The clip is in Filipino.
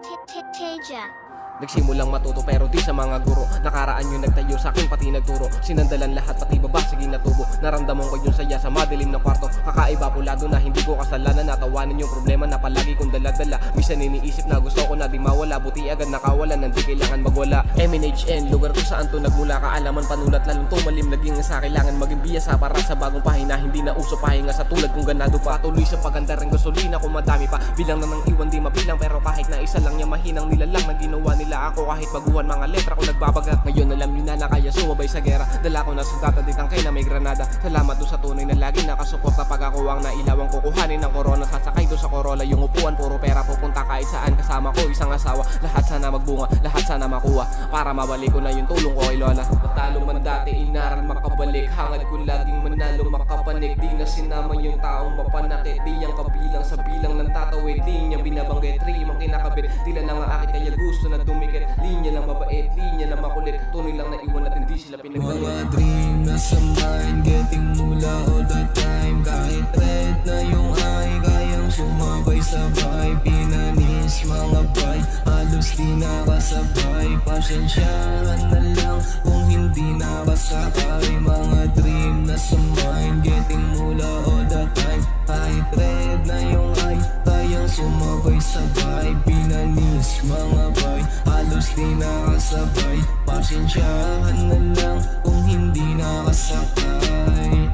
Teja. Nagsimulang matuto pero di sa mga guro. Nakaraan yung nagtayo sa akin pati nagturo. Sinandalan lahat pati baba sige natubo. Naramdaman ko yung saya sa madilim na kwarto. Kakaiba pulado na hindi ko kasalanan. Natawanan yung problema na palagi kong dala-dala. Misan iniisip na gusto ko na di mawala. Buti agad nakawalan nang di kailangan magwala. MNHN, lugar kung saan to nagmula. Kaalaman panulat lalong tumalim. Naging sa kailangan maging biyasa para sa bagong pahina. Hindi na uso pahinga sa tulad kung ganado pa. Tuloy sa paganda rin gasolina kung madami pa. Bilang na ng iwan di mabilang. Pero kahit na isa lang niya mahinang nilalang na ginawa nila ako kahit baguhan mga letra ko nagbabaga. Ngayon alam nyo na kaya sumabay sa gera. Dala ko na sundata di tangkay na may granada. Salamat doon sa tunay na lagi nakasuporta pag ako ang nailawang kukuhanin ng corona. Sasakay doon sa Corolla yung upuan puro pera pupunta kahit saan. Kasama ko isang asawa. Lahat sana magbunga, lahat sana makuha para mabalik ko na yung tulong ko kay Lola. Matalo man dati inaral makabalik. Hangad ko laging manalo makapanik. Di na sinama yung taong mapanakit. Di yung kabilang sa bilang ng tatawid. Di niya binabanggit, rimang kinakabit. Tila na nga akit kaya gusto na dumikit. Linya lang mabait, linya lang makulit. Tunay lang na iwan at hindi sila pinagbalit. Mga dream nasa mind, getting mula all the time. Kahit red na yung eye, kayang sumabay sabay. Pinanis mga bay, halos di nakasabay. Pasensyahan na lang kung hindi nakasakay. Mga dream nasa mind, getting mula all the time. Kahit red na yung eye, kayang sumabay sabay. Pinanis mga bay, halos di nakasabay. Pasensyahan na lang kung hindi nakasakay.